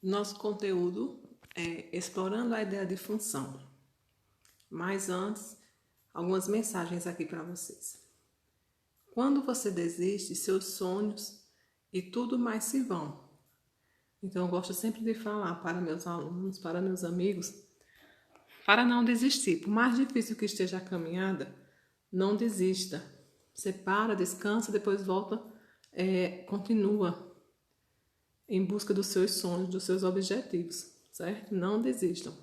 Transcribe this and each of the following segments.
Nosso conteúdo é explorando a ideia de função. Mas antes, algumas mensagens aqui para vocês. Quando você desiste, seus sonhos e tudo mais se vão. Então, eu gosto sempre de falar para meus alunos, para meus amigos, para não desistir. Por mais difícil que esteja a caminhada, não desista. Você para, descansa, depois volta, continua em busca dos seus sonhos, dos seus objetivos, certo? Não desistam.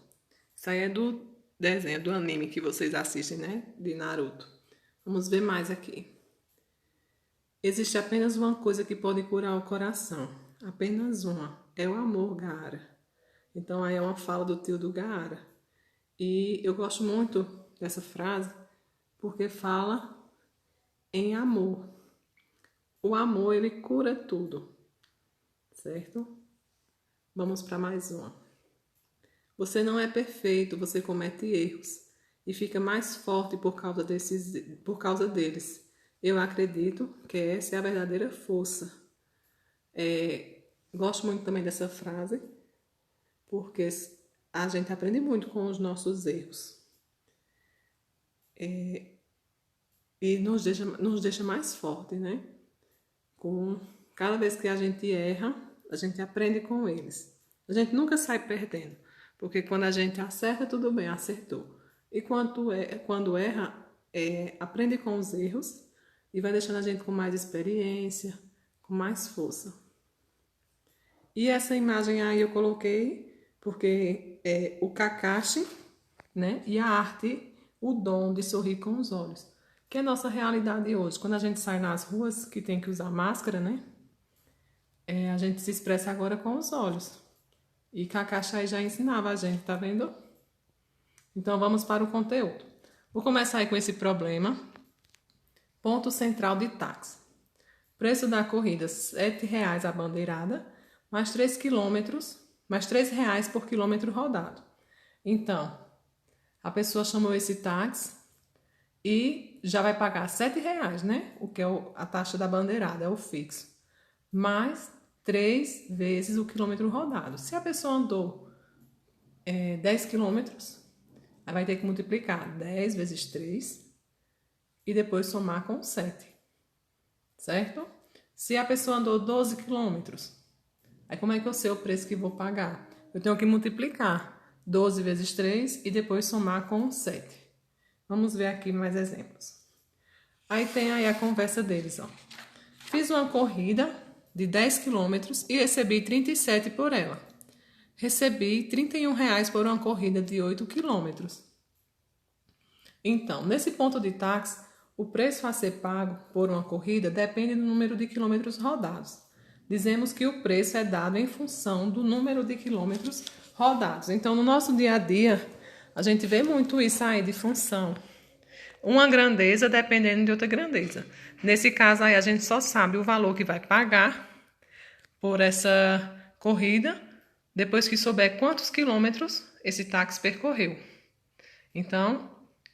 Isso aí é do desenho, do anime que vocês assistem, né? De Naruto. Vamos ver mais aqui. Existe apenas uma coisa que pode curar o coração. Apenas uma. É o amor, Gaara. Então aí é uma fala do tio do Gaara. E eu gosto muito dessa frase porque fala em amor. O amor, ele cura tudo. Certo? Vamos para mais uma. Você não é perfeito, você comete erros e fica mais forte por causa deles. Eu acredito que essa é a verdadeira força. Gosto muito também dessa frase, porque a gente aprende muito com os nossos erros. E nos deixa mais forte, né? Cada vez que a gente erra, a gente aprende com eles. A gente nunca sai perdendo, porque quando a gente acerta, tudo bem, acertou. E quando erra, aprende com os erros e vai deixando a gente com mais experiência, com mais força. E essa imagem aí eu coloquei porque é o Kakashi, né? E a arte, o dom de sorrir com os olhos, que é a nossa realidade hoje. Quando a gente sai nas ruas, que tem que usar máscara, né? A gente se expressa agora com os olhos. E Kakashi aí já ensinava a gente, tá vendo? Então vamos para o conteúdo. Vou começar aí com esse problema. Ponto central de táxi. Preço da corrida, R$ 7,00 a bandeirada, mais 3 quilômetros, mais R$ 3,00 por quilômetro rodado. Então, a pessoa chamou esse táxi e já vai pagar R$ 7,00, né? O que é a taxa da bandeirada, é o fixo. Mais 3 vezes o quilômetro rodado. Se a pessoa andou 10 quilômetros, aí vai ter que multiplicar 10 vezes 3 e depois somar com 7, certo? Se a pessoa andou 12 quilômetros, aí como é que eu sei o preço que vou pagar? Eu tenho que multiplicar 12 vezes 3 e depois somar com 7. Vamos ver aqui mais exemplos. Aí tem aí a conversa deles, ó. Fiz uma corrida de 10 quilômetros e recebi 37 por ela. Recebi R$ 31,00 por uma corrida de 8 quilômetros. Então, nesse ponto de táxi, o preço a ser pago por uma corrida depende do número de quilômetros rodados. Dizemos que o preço é dado em função do número de quilômetros rodados. Então, no nosso dia a dia, a gente vê muito isso aí de função. Uma grandeza dependendo de outra grandeza. Nesse caso aí, a gente só sabe o valor que vai pagar por essa corrida depois que souber quantos quilômetros esse táxi percorreu. Então,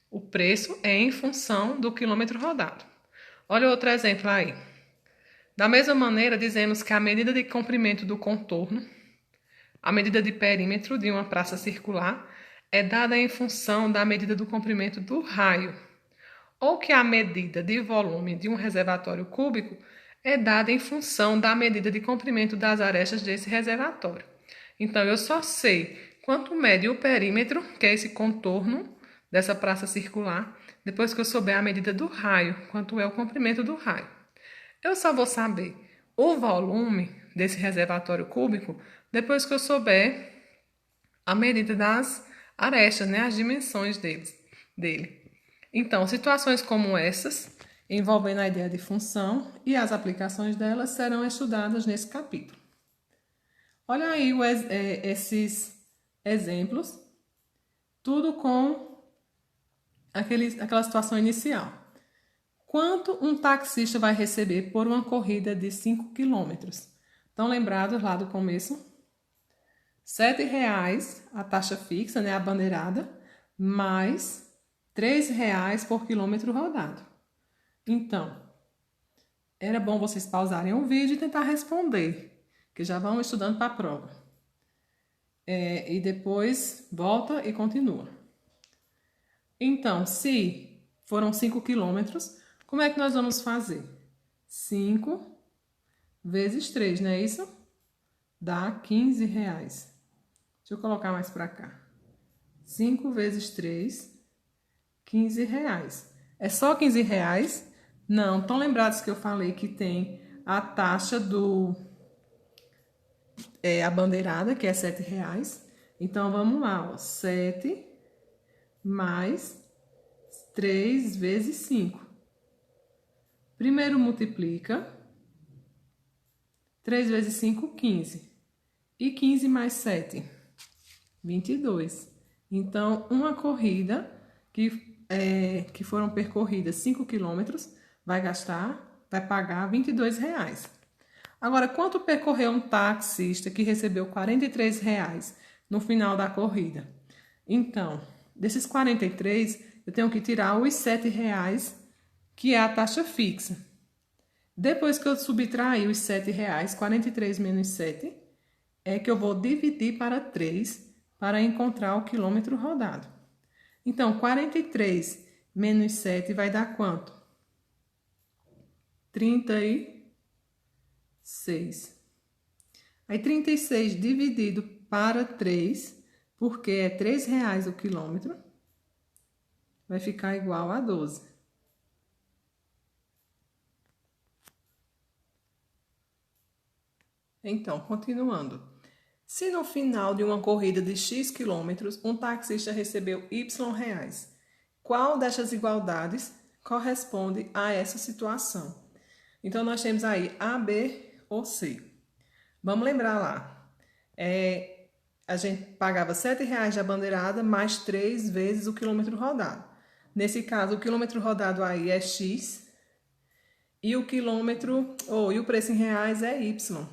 o preço é em função do quilômetro rodado. Olha outro exemplo aí. Da mesma maneira, dizemos que a medida de comprimento do contorno, a medida de perímetro de uma praça circular, é dada em função da medida do comprimento do raio, ou que a medida de volume de um reservatório cúbico é dada em função da medida de comprimento das arestas desse reservatório. Então, eu só sei quanto mede o perímetro, que é esse contorno dessa praça circular, depois que eu souber a medida do raio, quanto é o comprimento do raio. Eu só vou saber o volume desse reservatório cúbico depois que eu souber a medida das arestas, né, as dimensões dele. Então, situações como essas, envolvendo a ideia de função e as aplicações delas, serão estudadas nesse capítulo. Olha aí esses exemplos, tudo com aquela situação inicial. Quanto um taxista vai receber por uma corrida de 5 quilômetros? Estão lembrados lá do começo? R$ 7,00 a taxa fixa, né, a bandeirada, mais R$ 3,00 por quilômetro rodado. Então, era bom vocês pausarem o vídeo e tentar responder, que já vão estudando para a prova. e depois volta e continua. Então, se foram 5 quilômetros, como é que nós vamos fazer? 5 vezes 3, não é isso? Dá 15 reais. Deixa eu colocar mais para cá. 5 vezes 3, 15 reais. É só 15 reais? Não, estão lembrados que eu falei que tem a taxa a bandeirada, que é 7 reais. Então, vamos lá, ó. 7 mais 3 vezes 5. Primeiro multiplica. 3 vezes 5, 15. E 15 mais 7, 22. Então, uma corrida que foram percorridas 5 quilômetros vai pagar 22 reais. Agora, quanto percorreu um taxista que recebeu 43 reais no final da corrida? Então, desses 43, eu tenho que tirar os 7 reais, que é a taxa fixa. Depois que eu subtrair os 7 reais, 43 menos 7, é que eu vou dividir para 3 para encontrar o quilômetro rodado. Então, 43 menos 7 vai dar quanto? 36. Aí, 36 dividido para 3, porque é 3 reais o quilômetro, vai ficar igual a 12. Então, continuando. Se no final de uma corrida de X quilômetros, um taxista recebeu Y reais, qual destas igualdades corresponde a essa situação? Então, nós temos aí A, B ou C. Vamos lembrar lá. A gente pagava 7 reais de bandeirada mais 3 vezes o quilômetro rodado. Nesse caso, o quilômetro rodado aí é X e o preço em reais é Y.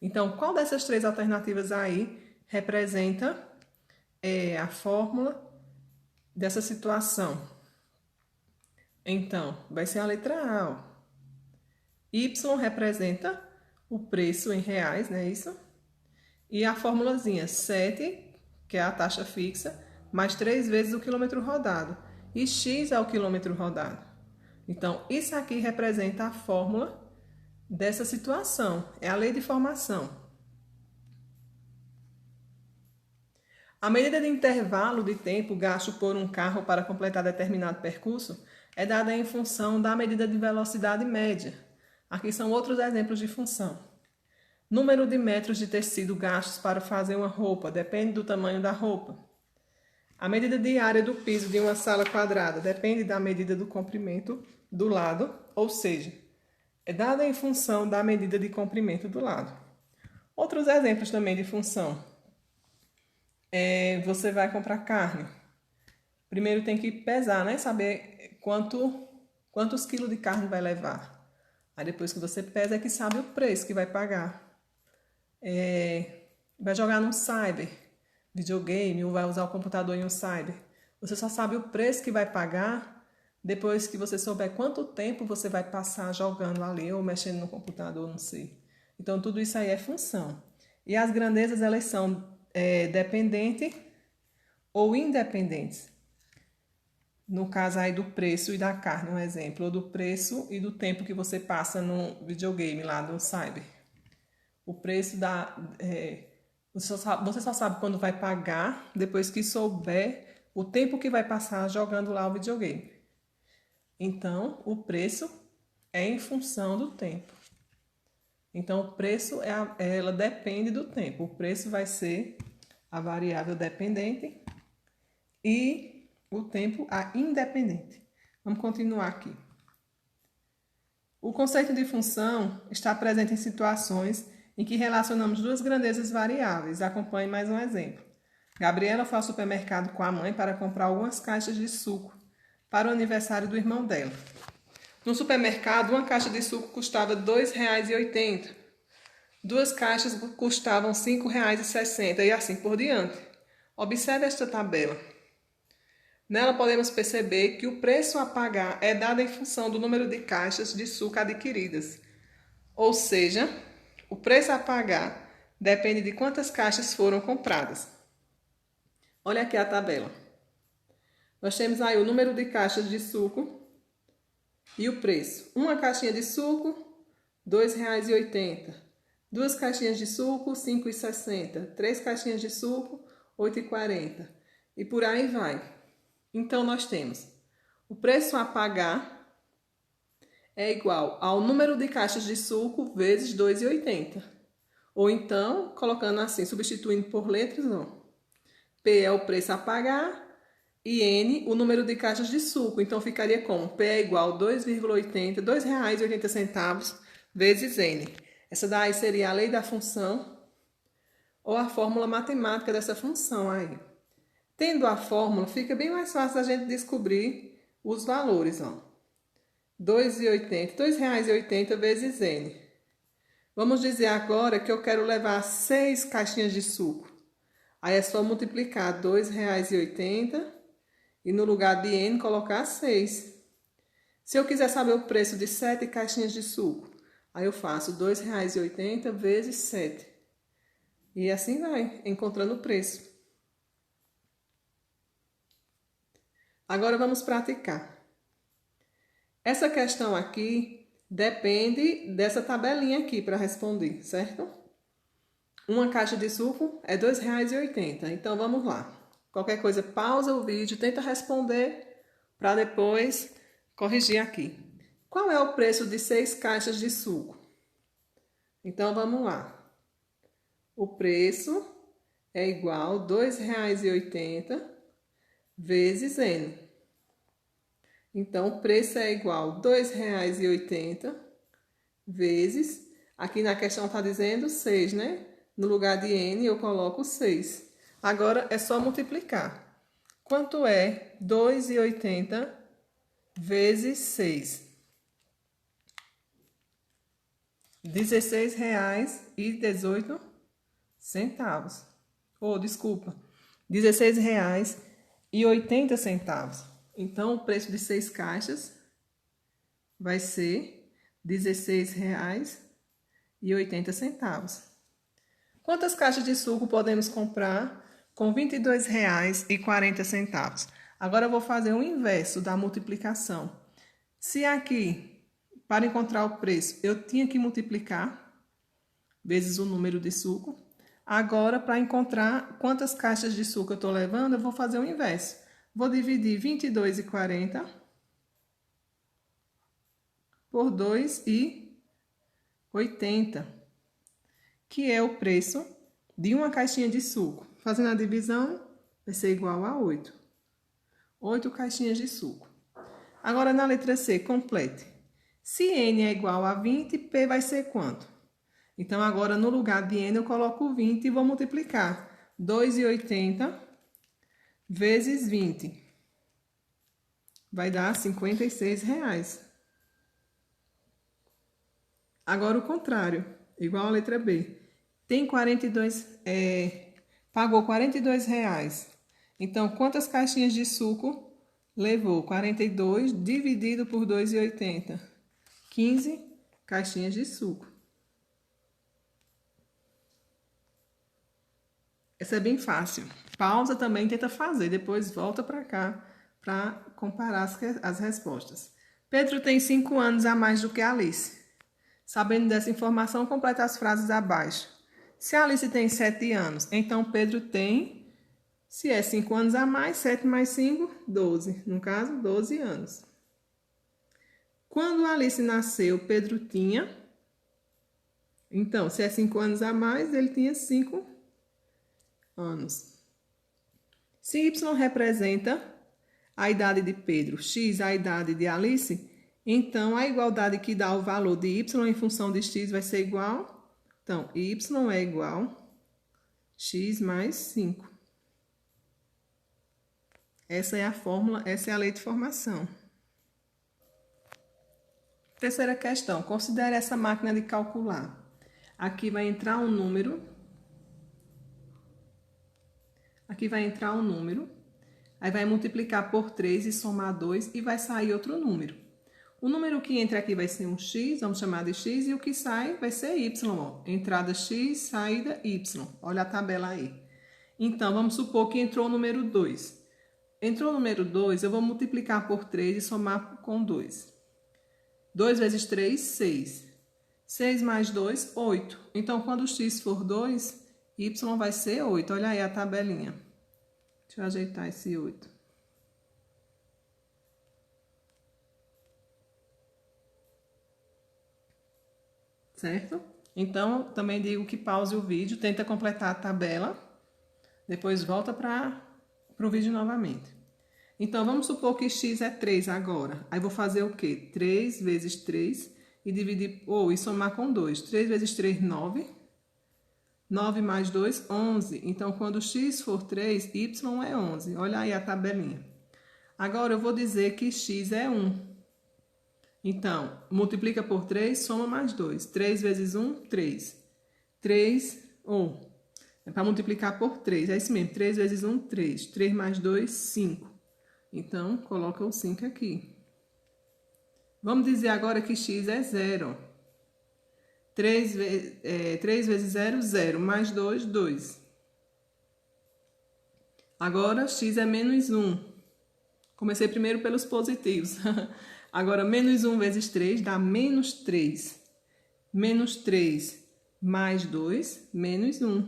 Então, qual dessas três alternativas aí representa a fórmula dessa situação? Então, vai ser a letra A. Ó. Y representa o preço em reais, não é isso? E a formulazinha 7, que é a taxa fixa, mais 3 vezes o quilômetro rodado. E X é o quilômetro rodado. Então, isso aqui representa a fórmula dessa situação. É a lei de formação. A medida de intervalo de tempo gasto por um carro para completar determinado percurso é dada em função da medida de velocidade média. Aqui são outros exemplos de função. Número de metros de tecido gastos para fazer uma roupa depende do tamanho da roupa. A medida de área do piso de uma sala quadrada depende da medida do comprimento do lado, ou seja, é dada em função da medida de comprimento do lado. Outros exemplos também de função. Você vai comprar carne. Primeiro tem que pesar, né? Saber quantos quilos de carne vai levar. Aí depois que você pesa é que sabe o preço que vai pagar. Vai jogar num cyber, videogame, ou vai usar o computador em um cyber. Você só sabe o preço que vai pagar depois que você souber quanto tempo você vai passar jogando ali ou mexendo no computador, não sei. Então, tudo isso aí é função. E as grandezas, elas são dependentes ou independentes. No caso aí do preço e da carne, um exemplo. Ou do preço e do tempo que você passa no videogame lá do cyber. O preço você só sabe quando vai pagar depois que souber o tempo que vai passar jogando lá o videogame. Então, o preço é em função do tempo. Então, o preço ela depende do tempo. O preço vai ser a variável dependente e o tempo a independente. Vamos continuar aqui. O conceito de função está presente em situações em que relacionamos duas grandezas variáveis. Acompanhe mais um exemplo. Gabriela foi ao supermercado com a mãe para comprar algumas caixas de suco para o aniversário do irmão dela. No supermercado, uma caixa de suco custava R$ 2,80. Duas caixas custavam R$ 5,60 e assim por diante. Observe esta tabela. Nela podemos perceber que o preço a pagar é dado em função do número de caixas de suco adquiridas. Ou seja, o preço a pagar depende de quantas caixas foram compradas. Olha aqui a tabela. Nós temos aí o número de caixas de suco e o preço. Uma caixinha de suco, R$ 2,80. Duas caixinhas de suco, R$ 5,60. Três caixinhas de suco, R$ 8,40. E por aí vai. Então, nós temos o preço a pagar é igual ao número de caixas de suco vezes R$ 2,80. Ou então, colocando assim, substituindo por letras, não. P é o preço a pagar e N o número de caixas de suco. Então, ficaria como? P é igual a 2,80, R$ 2,80 vezes N. Essa daí seria a lei da função ou a fórmula matemática dessa função aí. Tendo a fórmula, fica bem mais fácil a gente descobrir os valores, ó. R$ 2,80 vezes N. Vamos dizer agora que eu quero levar 6 caixinhas de suco. Aí é só multiplicar R$ 2,80 e no lugar de N colocar 6. Se eu quiser saber o preço de 7 caixinhas de suco, aí eu faço R$ 2,80 vezes 7. E assim vai, encontrando o preço. Agora vamos praticar. Essa questão aqui depende dessa tabelinha aqui para responder, certo? Uma caixa de suco é R$ 2,80. Então vamos lá. Qualquer coisa, pausa o vídeo, tenta responder para depois corrigir aqui. Qual é o preço de 6 caixas de suco? Então vamos lá. O preço é igual a R$ 2,80 vezes N. Então, o preço é igual a R$ 2,80 vezes, aqui na questão está dizendo 6, né? No lugar de N eu coloco 6. Agora é só multiplicar. Quanto é 2,80 vezes 6? R$ 16,18. Desculpa, R$ 16,80. Então, o preço de 6 caixas vai ser R$ 16,80. Quantas caixas de suco podemos comprar com R$ 22,40? Agora eu vou fazer o inverso da multiplicação. Se aqui, para encontrar o preço, eu tinha que multiplicar vezes o número de suco, agora, para encontrar quantas caixas de suco eu estou levando, eu vou fazer o inverso. Vou dividir 22,40 por 2,80, que é o preço de uma caixinha de suco. Fazendo a divisão, vai ser igual a 8. 8 caixinhas de suco. Agora, na letra C, complete. Se N é igual a 20, P vai ser quanto? Então, agora, no lugar de N, eu coloco 20 e vou multiplicar. 2,80 vezes 20. Vai dar R$ 56. Agora, o contrário. Igual a letra B. Tem 42... pagou R$ 42. Então, quantas caixinhas de suco levou? 42 dividido por 2,80. 15 caixinhas de suco. Essa é bem fácil. Pausa também, tenta fazer, depois volta para cá para comparar as respostas. Pedro tem 5 anos a mais do que Alice. Sabendo dessa informação, completa as frases abaixo. Se Alice tem 7 anos, então Pedro tem, se é 5 anos a mais, 7 mais 5, 12. No caso, 12 anos. Quando Alice nasceu, Pedro tinha... Então, se é 5 anos a mais, ele tinha 5 anos. Se Y representa a idade de Pedro, X a idade de Alice, então a igualdade que dá o valor de Y em função de X vai ser igual. Então, Y é igual a X mais 5. Essa é a fórmula, essa é a lei de formação. Terceira questão, considere essa máquina de calcular. Aqui vai entrar um número. Aqui vai entrar um número. Aí vai multiplicar por 3 e somar 2 e vai sair outro número. O número que entra aqui vai ser um x, vamos chamar de x, e o que sai vai ser y, ó. Entrada x, saída y. Olha a tabela aí. Então, vamos supor que entrou o número 2. Entrou o número 2, eu vou multiplicar por 3 e somar com 2. 2 vezes 3, 6. 6 mais 2, 8. Então, quando o x for 2, y vai ser 8. Olha aí a tabelinha. Deixa eu ajeitar esse 8. Certo? Então, também digo que pause o vídeo, tenta completar a tabela, depois volta para o vídeo novamente. Então, vamos supor que x é 3 agora. Aí, vou fazer o quê? 3 vezes 3 e dividir, e somar com 2. 3 vezes 3, 9. 9 mais 2, 11. Então, quando x for 3, y é 11. Olha aí a tabelinha. Agora, eu vou dizer que x é 1. Então, multiplica por 3, soma mais 2. 3 vezes 1, 3. 3, é para multiplicar por 3. É isso mesmo, 3 vezes 1, 3. 3 mais 2, 5. Então, coloca o 5 aqui. Vamos dizer agora que x é 0. 3 vezes 0, 0. Mais 2, 2. Agora, x é menos 1. Comecei primeiro pelos positivos. Agora, menos 1 vezes 3 dá menos 3. Menos 3 mais 2, menos 1.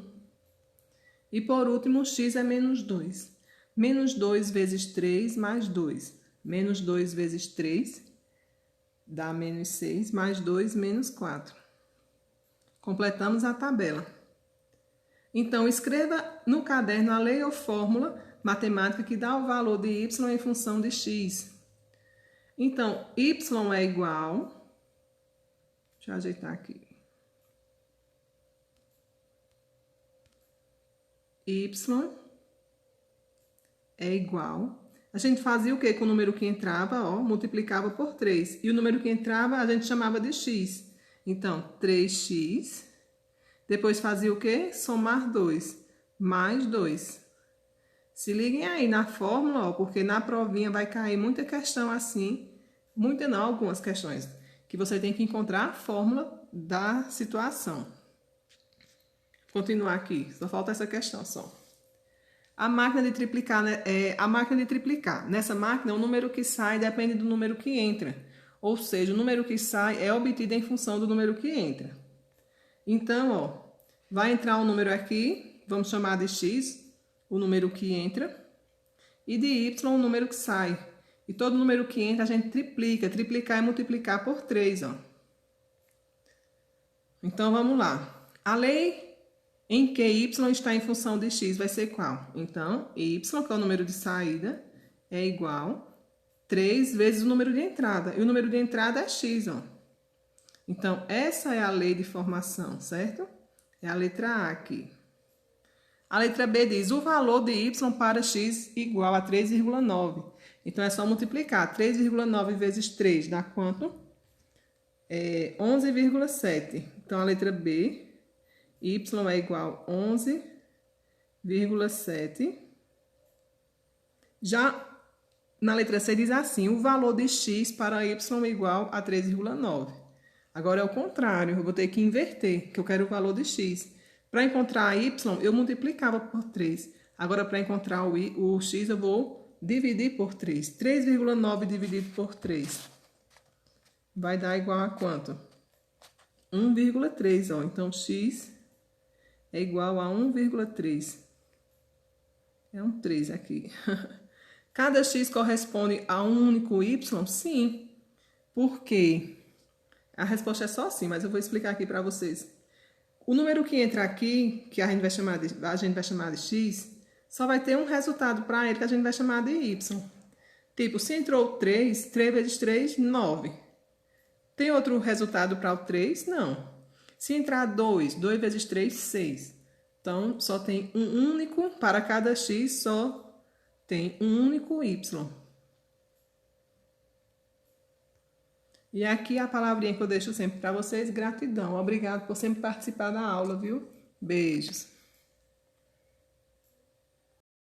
E por último, x é menos 2. Menos 2 vezes 3 mais 2. Menos 2 vezes 3 dá menos 6, mais 2, menos 4. Completamos a tabela. Então, escreva no caderno a lei ou fórmula matemática que dá o valor de y em função de x. Então, y é igual... Deixa eu ajeitar aqui. Y é igual... A gente fazia o quê com o número que entrava? Multiplicava por 3. E o número que entrava a gente chamava de x. Então, 3x. Depois fazia o quê? Somar 2. Mais 2. Se liguem aí na fórmula, porque na provinha vai cair muita questão assim. Muita não, algumas questões. Que você tem que encontrar a fórmula da situação. Vou continuar aqui. Só falta essa questão só. A máquina de triplicar, né? A máquina de triplicar. Nessa máquina, o número que sai depende do número que entra. Ou seja, o número que sai é obtido em função do número que entra. Então, vai entrar um número aqui, vamos chamar de x, o número que entra, e de y, o número que sai. E todo número que entra a gente triplica. Triplicar é multiplicar por 3, Então, vamos lá. A lei em que y está em função de x vai ser qual? Então, y, que é o número de saída, é igual a 3 vezes o número de entrada. E o número de entrada é x, Então, essa é a lei de formação, certo? É a letra A aqui. A letra B diz, o valor de y para x igual a 3,9. Então, é só multiplicar. 3,9 vezes 3 dá quanto? 11,7. Então, a letra B, y é igual a 11,7. Já na letra C diz assim, o valor de x para y é igual a 3,9. Agora é o contrário, eu vou ter que inverter, que eu quero o valor de x. Para encontrar y, eu multiplicava por 3. Agora, para encontrar o x, eu vou dividir por 3. 3,9 dividido por 3 vai dar igual a quanto? 1,3, Então, x é igual a 1,3. É um 3 aqui. Cada x corresponde a um único y? Sim. Por quê? A resposta é só sim, mas eu vou explicar aqui para vocês. O número que entra aqui, que a gente vai chamar de x, só vai ter um resultado para ele que a gente vai chamar de y. Tipo, se entrou 3, 3 vezes 3, 9. Tem outro resultado para o 3? Não. Se entrar 2, 2 vezes 3, 6. Então, só tem um único, para cada x, só tem um único y. E aqui a palavrinha que eu deixo sempre para vocês, gratidão. Obrigado por sempre participar da aula, viu? Beijos.